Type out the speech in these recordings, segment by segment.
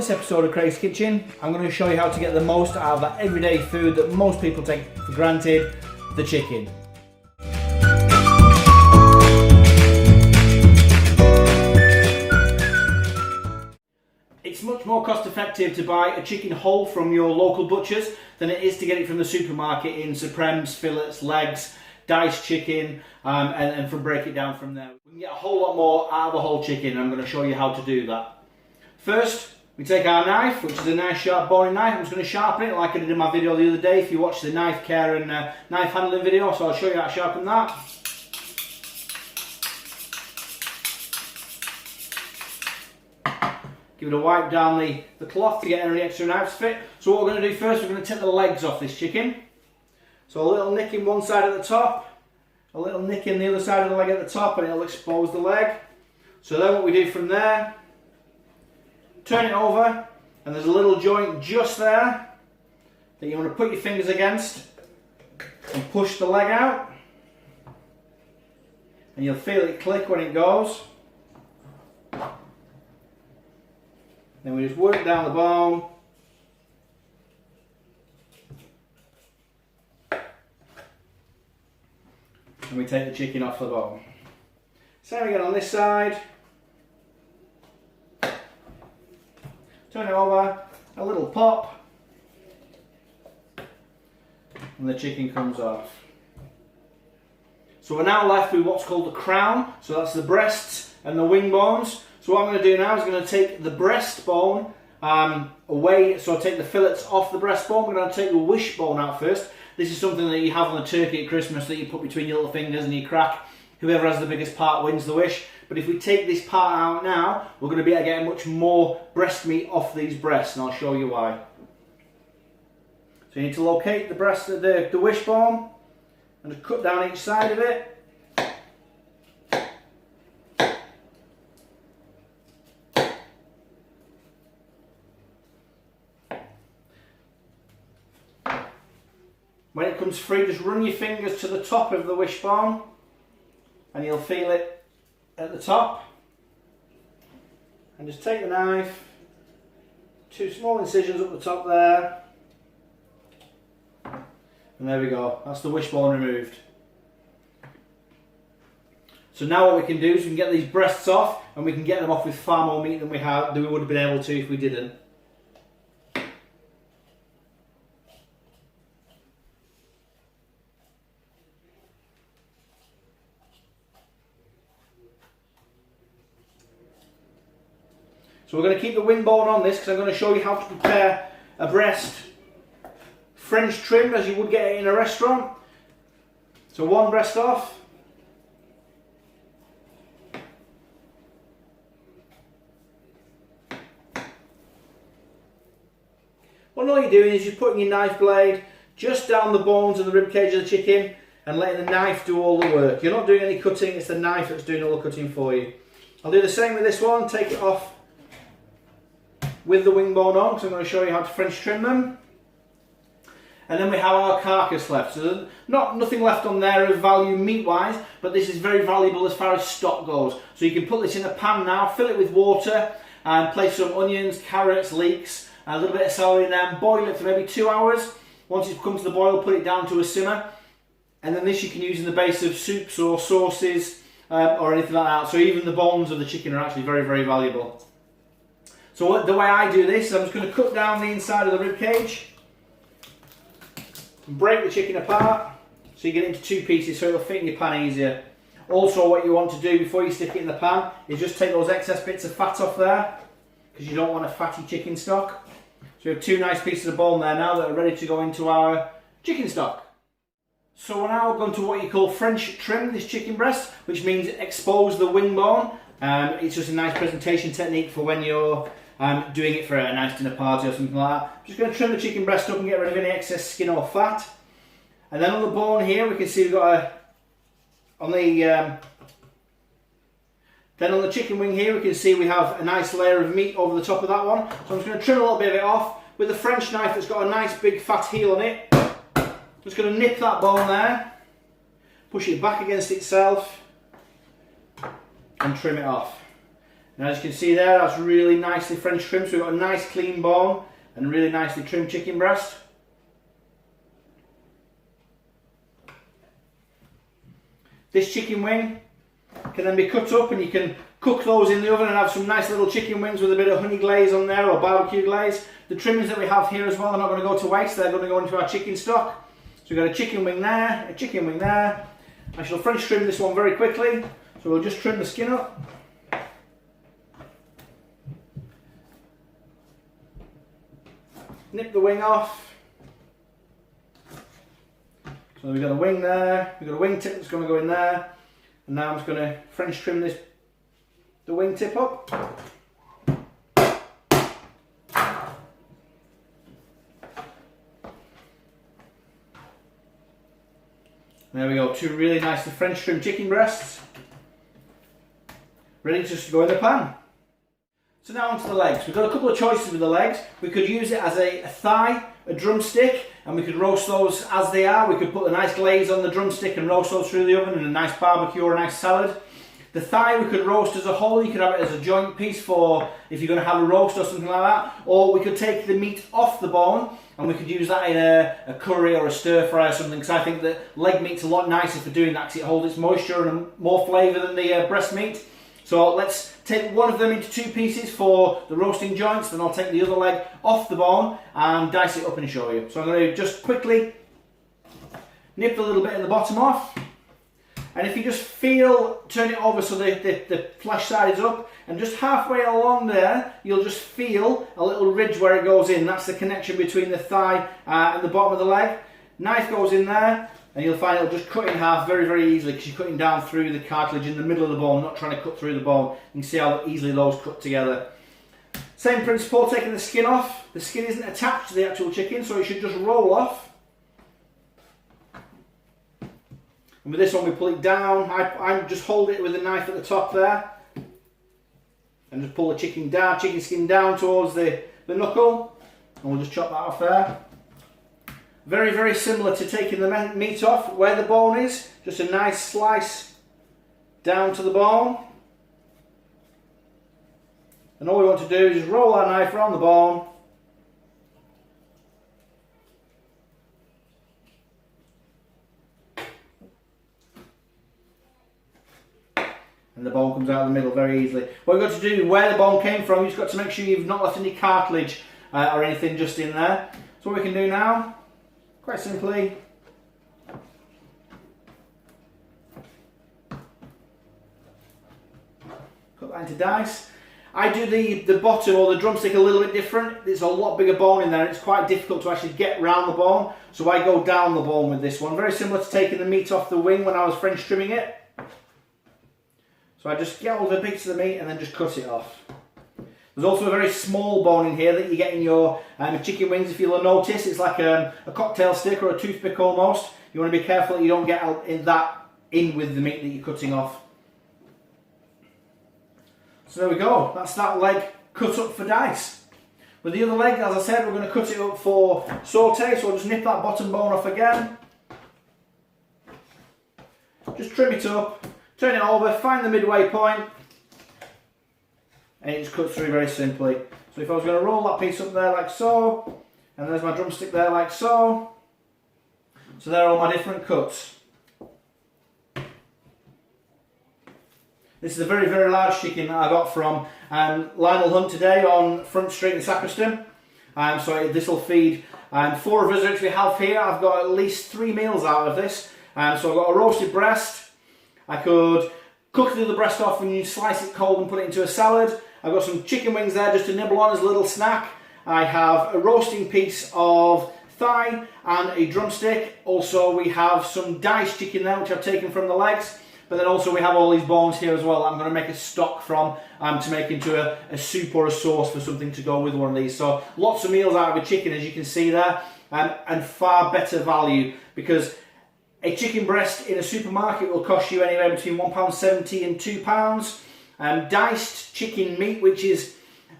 this episode of Craig's Kitchen, I'm going to show you how to get the most out of that everyday food that most people take for granted, the chicken. It's much more cost effective to buy a chicken whole from your local butchers than it is to get it from the supermarket in supremes, fillets, legs, diced chicken, and break it down from there. We can get a whole lot more out of a whole chicken, and I'm going to show you how to do that. First, we take our knife, which is a nice sharp boning knife. I'm just going to sharpen it like I did in my video the other day if you watched the knife care and knife handling video, so I'll show you how to sharpen that. Give it a wipe down the cloth to get any extra knives fit. So what we're going to do first, we're going to take the legs off this chicken. So a little nick in one side at the top, a little nick in the other side of the leg at the top, and it'll expose the leg. So then what we do from there, turn it over, and there's a little joint just there that you want to put your fingers against and push the leg out, and you'll feel it click when it goes. Then we just work down the bone, and we take the chicken off the bone. Same again on this side. Turn it over, a little pop, and the chicken comes off. So we're now left with what's called the crown, so that's the breasts and the wing bones. So what I'm going to do now is I'm going to take the breastbone away, so I'll take the fillets off the breastbone. We're going to take the wishbone out first. This is something that you have on the turkey at Christmas that you put between your little fingers and you crack. Whoever has the biggest part wins the wish. But if we take this part out now, we're going to be able to get much more breast meat off these breasts, and I'll show you why. So you need to locate the breast, the wishbone, and just cut down each side of it. When it comes free, just run your fingers to the top of the wishbone, and you'll feel it at the top. And just take the knife, 2 small incisions up the top there, and there we go, that's the wishbone removed. So now what we can do is we can get these breasts off, and we can get them off with far more meat than we would have been able to if we didn't. So we're going to keep the wing bone on this because I'm going to show you how to prepare a breast French trimmed as you would get it in a restaurant. So one breast off. Well, all you're doing is you're putting your knife blade just down the bones and the rib cage of the chicken and letting the knife do all the work. You're not doing any cutting, it's the knife that's doing all the cutting for you. I'll do the same with this one, take it off with the wing bone on, because I'm going to show you how to French trim them. And then we have our carcass left. So there's nothing left on there of value meat wise, but this is very valuable as far as stock goes. So you can put this in a pan now, fill it with water, and place some onions, carrots, leeks, a little bit of celery in there, and boil it for maybe 2 hours. Once it's come to the boil, put it down to a simmer. And then this you can use in the base of soups or sauces or anything like that. So even the bones of the chicken are actually very, very valuable. So the way I do this, I'm just going to cut down the inside of the rib cage, and break the chicken apart so you get it into 2 pieces so it'll fit in your pan easier. Also what you want to do before you stick it in the pan is just take those excess bits of fat off there, because you don't want a fatty chicken stock. So we have 2 nice pieces of bone there now that are ready to go into our chicken stock. So we're now going to what you call French trim this chicken breast, which means expose the wing bone. It's just a nice presentation technique for when you're doing it for a nice dinner party or something like that. I'm just going to trim the chicken breast up and get rid of any excess skin or fat. And then on the bone here we can see we've got then on the chicken wing here we can see we have a nice layer of meat over the top of that one. So I'm just going to trim a little bit of it off with a French knife that's got a nice big fat heel on it. Just going to nip that bone there, push it back against itself and trim it off. And as you can see there, that's really nicely French trimmed. So we've got a nice clean bone and really nicely trimmed chicken breast. This chicken wing can then be cut up and you can cook those in the oven and have some nice little chicken wings with a bit of honey glaze on there or barbecue glaze. The trimmings that we have here as well are not going to go to waste, they're going to go into our chicken stock. So we've got a chicken wing there, a chicken wing there. I shall French trim this one very quickly, so we'll just trim the skin up. Nip the wing off. So we've got a wing there, we've got a wing tip that's going to go in there, and now I'm just going to French trim the wing tip up. There we go, two really nicely French trimmed chicken breasts, ready just to go in the pan. So now onto the legs. We've got a couple of choices with the legs. We could use it as a thigh, a drumstick, and we could roast those as they are. We could put a nice glaze on the drumstick and roast those through the oven in a nice barbecue or a nice salad. The thigh we could roast as a whole. You could have it as a joint piece for if you're going to have a roast or something like that. Or we could take the meat off the bone and we could use that in a curry or a stir fry or something, because I think that leg meat's a lot nicer for doing that because it holds its moisture and more flavour than the breast meat. So let's take one of them into two pieces for the roasting joints, then I'll take the other leg off the bone and dice it up and show you. So I'm going to just quickly nip a little bit of the bottom off, and if you just turn it over so the flesh side is up, and just halfway along there you'll just feel a little ridge where it goes in. That's the connection between the thigh and the bottom of the leg. Knife goes in there, and you'll find it'll just cut in half very, very easily because you're cutting down through the cartilage in the middle of the bone, not trying to cut through the bone. You can see how easily those cut together. Same principle, taking the skin off. The skin isn't attached to the actual chicken, so it should just roll off. And with this one we pull it down. I just hold it with the knife at the top there. And just pull the chicken skin down towards the knuckle. And we'll just chop that off there. Very, very similar to taking the meat off where the bone is. Just a nice slice down to the bone. And all we want to do is just roll our knife around the bone. And the bone comes out of the middle very easily. What we've got to do, where the bone came from, you've got to make sure you've not left any cartilage or anything just in there. So what we can do now, quite simply, cut that into dice. I do the bottom or the drumstick a little bit different. There's a lot bigger bone in there and it's quite difficult to actually get round the bone. So I go down the bone with this one. Very similar to taking the meat off the wing when I was French trimming it. So I just get all the bits of the meat and then just cut it off. There's also a very small bone in here that you get in your chicken wings. If you'll notice, it's like a cocktail stick or a toothpick almost. You want to be careful that you don't get in with the meat that you're cutting off. So there we go, that's that leg cut up for dice. With the other leg, as I said, we're going to cut it up for saute, so I'll just nip that bottom bone off again. Just trim it up, turn it over, find the midway point, and it just cuts through very simply. So if I was going to roll that piece up there like so, and there's my drumstick there like so. So there are all my different cuts. This is a very, very large chicken that I got from Lionel Hunt today on Front Street in Sacriston. So this will feed 4 visitors we have here. I've got at least 3 meals out of this. So I've got a roasted breast. I could cook the other breast off and you slice it cold and put it into a salad. I've got some chicken wings there just to nibble on as a little snack. I have a roasting piece of thigh and a drumstick. Also we have some diced chicken there which I've taken from the legs. But then also we have all these bones here as well that I'm going to make a stock from to make into a soup or a sauce for something to go with one of these. So lots of meals out of a chicken, as you can see there, and far better value, because a chicken breast in a supermarket will cost you anywhere between £1.70 and £2. Diced chicken meat, which is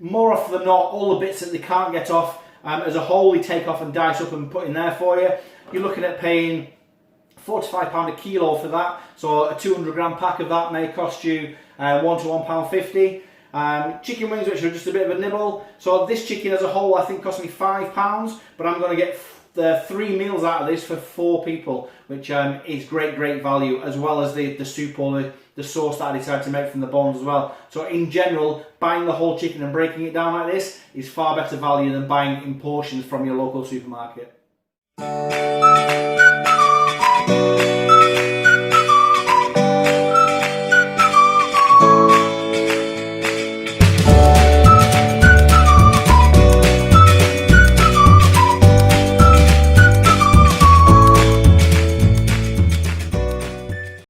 more often than not all the bits that they can't get off, as a whole we take off and dice up and put in there for you. You're looking at paying £4 to £5 a kilo for that, so a 200 gram pack of that may cost you £1 to £1.50. Chicken wings, which are just a bit of a nibble. So this chicken as a whole, I think, cost me £5, but I'm going to get 3 meals out of this for 4 people, which is great value, as well as the soup or the sauce that I decided to make from the bones as well. So in general, buying the whole chicken and breaking it down like this is far better value than buying it in portions from your local supermarket.